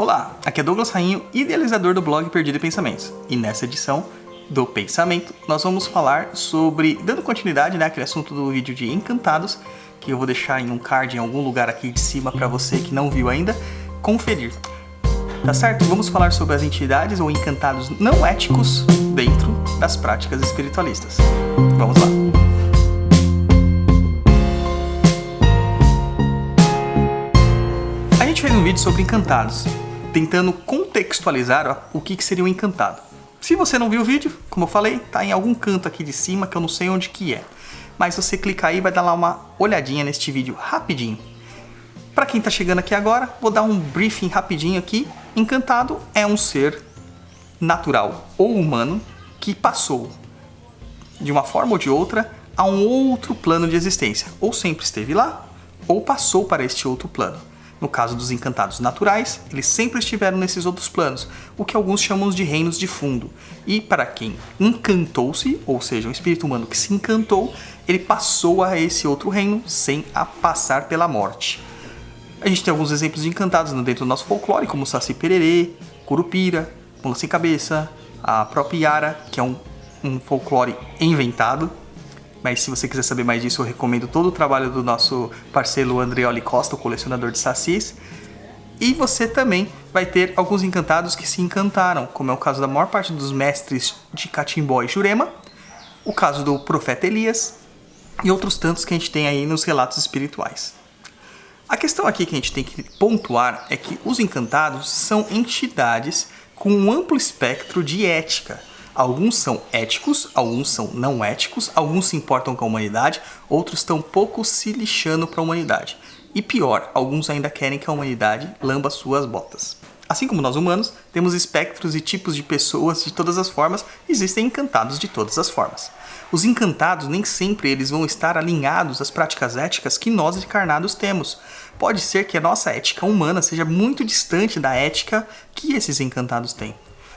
Olá, aqui é Douglas Rainho, idealizador do blog Perdido em Pensamentos. E nessa edição do Pensamento, nós vamos falar sobre, dando continuidade àquele assunto do vídeo de encantados, que eu vou deixar em um card em algum lugar aqui de cima para você que não viu ainda, conferir. Tá certo? Vamos falar sobre as entidades ou encantados não éticos dentro das práticas espiritualistas. Vamos lá! A gente fez um vídeo sobre encantados, tentando contextualizar o que seria um encantado. Se você não viu o vídeo, como eu falei, tá em algum canto aqui de cima que eu não sei onde que é. Mas se você clicar aí, vai dar lá uma olhadinha neste vídeo rapidinho. Para quem tá chegando aqui agora, vou dar um briefing rapidinho aqui. Encantado é um ser natural ou humano que passou, de uma forma ou de outra, a um outro plano de existência. Ou sempre esteve lá, ou passou para este outro plano. No caso dos encantados naturais, eles sempre estiveram nesses outros planos, o que alguns chamam de reinos de fundo. E para quem encantou-se, ou seja, um espírito humano que se encantou, ele passou a esse outro reino sem a passar pela morte. A gente tem alguns exemplos de encantados dentro do nosso folclore, como Saci Pererê, Curupira, Mula Sem Cabeça, a própria Yara, que é um folclore inventado. Mas se você quiser saber mais disso, eu recomendo todo o trabalho do nosso parceiro Andreoli Costa, o colecionador de sacis. E você também vai ter alguns encantados que se encantaram, como é o caso da maior parte dos mestres de Catimbó e Jurema, o caso do profeta Elias e outros tantos que a gente tem aí nos relatos espirituais. A questão aqui que a gente tem que pontuar é que os encantados são entidades com um amplo espectro de ética. Alguns são éticos, alguns são não éticos, alguns se importam com a humanidade, outros estão pouco se lixando para a humanidade. E pior, alguns ainda querem que a humanidade lamba suas botas. Assim como nós humanos, temos espectros e tipos de pessoas de todas as formas, existem encantados de todas as formas. Os encantados nem sempre eles vão estar alinhados às práticas éticas que nós encarnados temos. Pode ser que a nossa ética humana seja muito distante da ética que esses encantados têm.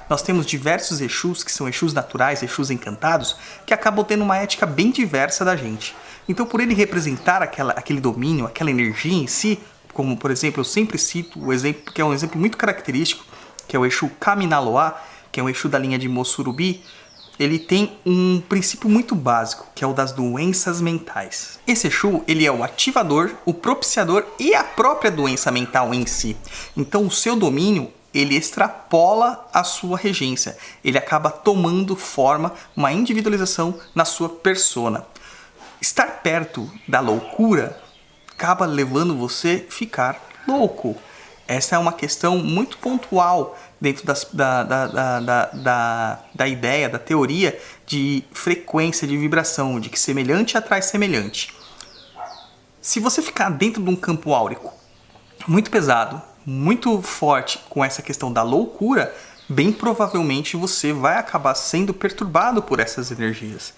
Nós temos diversos Exus, que são Exus naturais, Exus encantados, que acabam tendo uma ética bem diversa da gente. Então, por ele representar aquele domínio, aquela energia em si, como, por exemplo, eu sempre cito o exemplo, que é um exemplo muito característico, que é o Exu Kaminaloa, que é um Exu da linha de Mossurubi, ele tem um princípio muito básico, que é o das doenças mentais. Esse Exu, ele é o ativador, o propiciador e a própria doença mental em si. Então, o seu domínio ele extrapola a sua regência. Ele acaba tomando forma, uma individualização na sua persona. Estar perto da loucura acaba levando você a ficar louco. Essa é uma questão muito pontual dentro da ideia, da teoria de frequência, de vibração, de que semelhante atrai semelhante. Se você ficar dentro de um campo áurico muito pesado, muito forte com essa questão da loucura, bem provavelmente você vai acabar sendo perturbado por essas energias.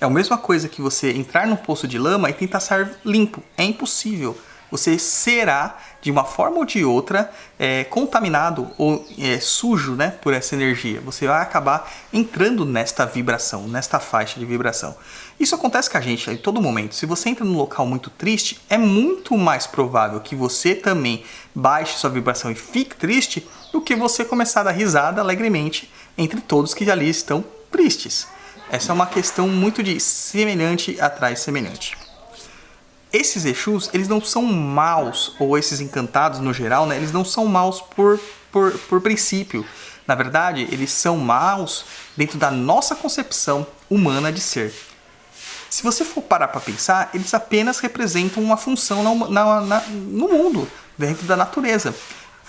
É a mesma coisa que você entrar num poço de lama e tentar sair limpo. É impossível. Você será, de uma forma ou de outra, contaminado ou sujo, né, por essa energia. Você vai acabar entrando nesta vibração, nesta faixa de vibração. Isso acontece com a gente em todo momento. Se você entra num local muito triste, é muito mais provável que você também baixe sua vibração e fique triste do que você começar a dar risada alegremente entre todos que ali estão tristes. Essa é uma questão muito de semelhante atrai semelhante. Esses Exus, eles não são maus, ou esses encantados no geral, né? Eles não são maus por princípio. Na verdade, eles são maus dentro da nossa concepção humana de ser. Se você for parar para pensar, eles apenas representam uma função no mundo, dentro da natureza.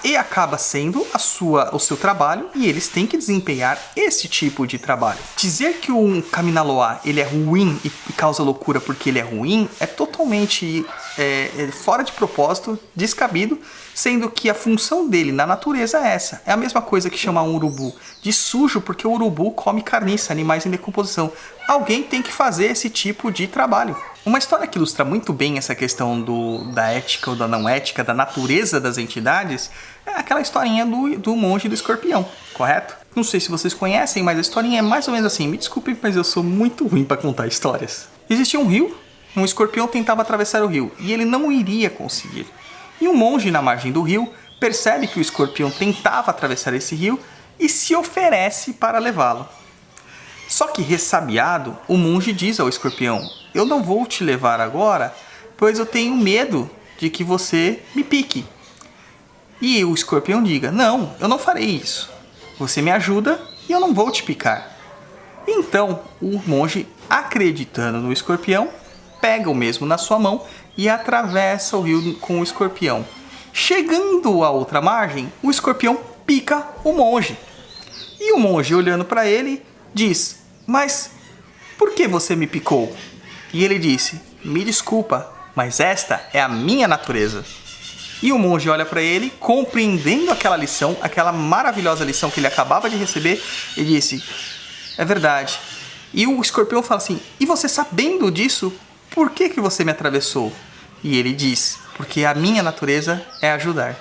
E acaba sendo o seu trabalho e eles têm que desempenhar esse tipo de trabalho. Dizer que um Kaminaloa ele é ruim e causa loucura porque ele é ruim é totalmente fora de propósito, descabido, sendo que a função dele na natureza é essa. É a mesma coisa que chamar um urubu de sujo porque o urubu come carniça, animais em decomposição. Alguém tem que fazer esse tipo de trabalho. Uma história que ilustra muito bem essa questão da ética ou da não ética, da natureza das entidades, é aquela historinha do monge do escorpião, correto? Não sei se vocês conhecem, mas a historinha é mais ou menos assim. Me desculpem, mas eu sou muito ruim para contar histórias. Existia um rio, um escorpião tentava atravessar o rio e ele não iria conseguir. E um monge na margem do rio percebe que o escorpião tentava atravessar esse rio e se oferece para levá-lo. Só que, ressabiado, o monge diz ao escorpião: eu não vou te levar agora, pois eu tenho medo de que você me pique. E o escorpião diga: não, eu não farei isso. Você me ajuda e eu não vou te picar. Então, o monge, acreditando no escorpião, pega o mesmo na sua mão e atravessa o rio com o escorpião. Chegando à outra margem, o escorpião pica o monge. E o monge, olhando para ele, diz: mas por que você me picou? E ele disse: me desculpa, mas esta é a minha natureza. E o monge olha para ele, compreendendo aquela lição, aquela maravilhosa lição que ele acabava de receber, e disse: é verdade. E o escorpião fala assim: e você, sabendo disso, por que você me atravessou? E ele diz: porque a minha natureza é ajudar.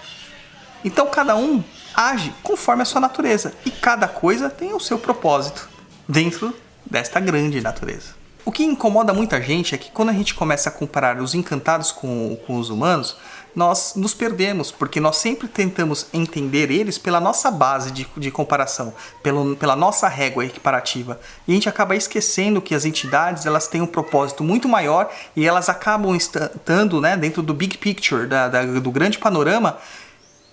Então cada um age conforme a sua natureza, e cada coisa tem o seu propósito dentro desta grande natureza. O que incomoda muita gente é que quando a gente começa a comparar os encantados com os humanos, nós nos perdemos, porque nós sempre tentamos entender eles pela nossa base de comparação, pela nossa régua equiparativa. E a gente acaba esquecendo que as entidades, elas têm um propósito muito maior e elas acabam estando, né, dentro do big picture, do grande panorama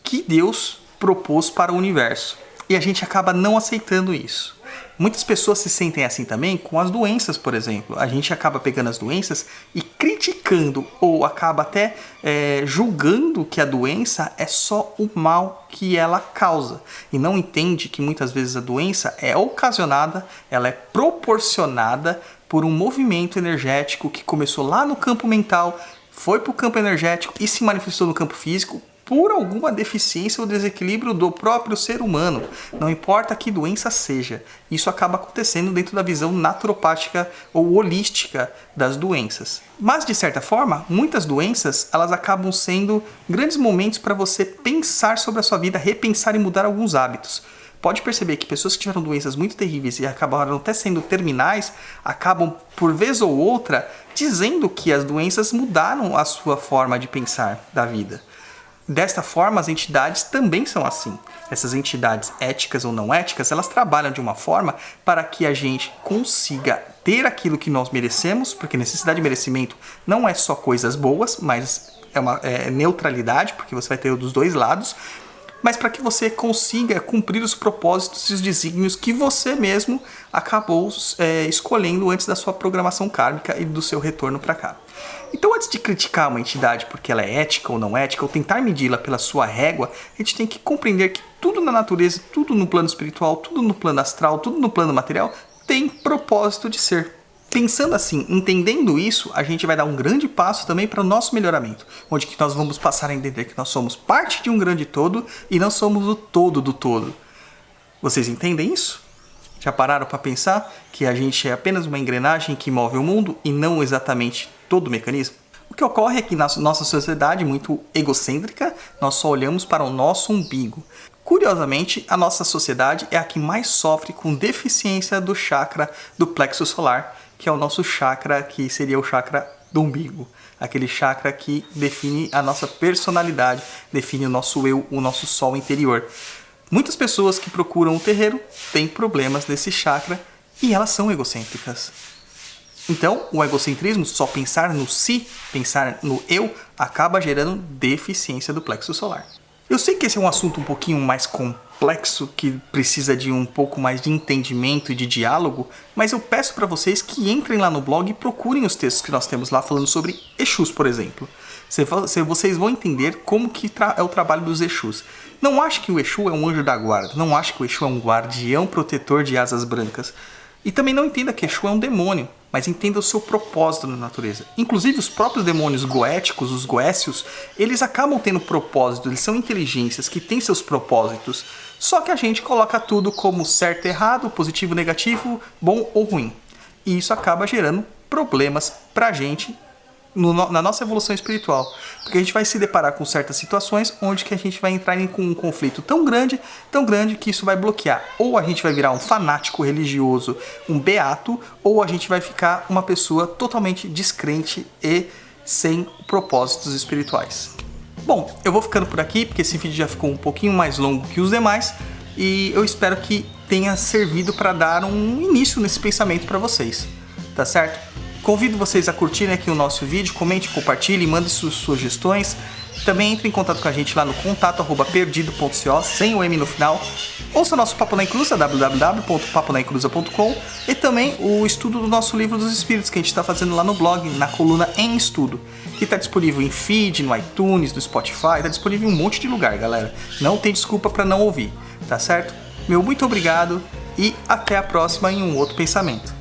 que Deus propôs para o universo. E a gente acaba não aceitando isso. Muitas pessoas se sentem assim também com as doenças, por exemplo. A gente acaba pegando as doenças e criticando ou acaba até julgando que a doença é só o mal que ela causa. E não entende que muitas vezes a doença é ocasionada, ela é proporcionada por um movimento energético que começou lá no campo mental, foi para o campo energético e se manifestou no campo físico por alguma deficiência ou desequilíbrio do próprio ser humano. Não importa que doença seja, isso acaba acontecendo dentro da visão naturopática ou holística das doenças. Mas, de certa forma, muitas doenças elas acabam sendo grandes momentos para você pensar sobre a sua vida, repensar e mudar alguns hábitos. Pode perceber que pessoas que tiveram doenças muito terríveis e acabaram até sendo terminais, acabam, por vez ou outra, dizendo que as doenças mudaram a sua forma de pensar da vida. Desta forma, as entidades também são assim. Essas entidades éticas ou não éticas, elas trabalham de uma forma para que a gente consiga ter aquilo que nós merecemos, porque necessidade e merecimento não é só coisas boas, mas é neutralidade, porque você vai ter dos dois lados, mas para que você consiga cumprir os propósitos e os desígnios que você mesmo acabou escolhendo antes da sua programação kármica e do seu retorno para cá. Então, antes de criticar uma entidade porque ela é ética ou não ética, ou tentar medi-la pela sua régua, a gente tem que compreender que tudo na natureza, tudo no plano espiritual, tudo no plano astral, tudo no plano material, tem propósito de ser. Pensando assim, entendendo isso, a gente vai dar um grande passo também para o nosso melhoramento, onde que nós vamos passar a entender que nós somos parte de um grande todo e não somos o todo do todo. Vocês entendem isso? Já pararam para pensar que a gente é apenas uma engrenagem que move o mundo e não exatamente todo o mecanismo? O que ocorre é que na nossa sociedade muito egocêntrica, nós só olhamos para o nosso umbigo. Curiosamente, a nossa sociedade é a que mais sofre com deficiência do chakra do plexo solar, que é o nosso chakra, que seria o chakra do umbigo. Aquele chakra que define a nossa personalidade, define o nosso eu, o nosso sol interior. Muitas pessoas que procuram o terreiro têm problemas nesse chakra e elas são egocêntricas. Então, o egocentrismo, só pensar no si, pensar no eu, acaba gerando deficiência do plexo solar. Eu sei que esse é um assunto um pouquinho mais complexo, que precisa de um pouco mais de entendimento e de diálogo, mas eu peço para vocês que entrem lá no blog e procurem os textos que nós temos lá falando sobre Exus, por exemplo. Vocês vão entender como que é o trabalho dos Exus. Não ache que o Exu é um anjo da guarda, não ache que o Exu é um guardião protetor de asas brancas. E também não entenda que Exu é um demônio, mas entenda o seu propósito na natureza. Inclusive os próprios demônios goéticos, os goécios, eles acabam tendo propósito, eles são inteligências que têm seus propósitos. Só que a gente coloca tudo como certo e errado, positivo, negativo, bom ou ruim. E isso acaba gerando problemas pra gente na nossa evolução espiritual. Porque a gente vai se deparar com certas situações onde que a gente vai entrar em um conflito tão grande que isso vai bloquear. Ou a gente vai virar um fanático religioso, um beato, ou a gente vai ficar uma pessoa totalmente descrente e sem propósitos espirituais. Bom, eu vou ficando por aqui, porque esse vídeo já ficou um pouquinho mais longo que os demais, e eu espero que tenha servido para dar um início nesse pensamento para vocês, tá certo? Convido vocês a curtirem aqui o nosso vídeo, comente, compartilhem, mandem suas sugestões. Também entre em contato com a gente lá no contato@perdido.co, sem o M no final. Ouça o nosso Papo na Encruza, www.paponaencruza.com, e também o estudo do nosso Livro dos Espíritos, que a gente está fazendo lá no blog, na coluna Em Estudo, que está disponível em feed, no iTunes, no Spotify, está disponível em um monte de lugar, galera. Não tem desculpa para não ouvir, tá certo? Meu muito obrigado e até a próxima em um outro pensamento.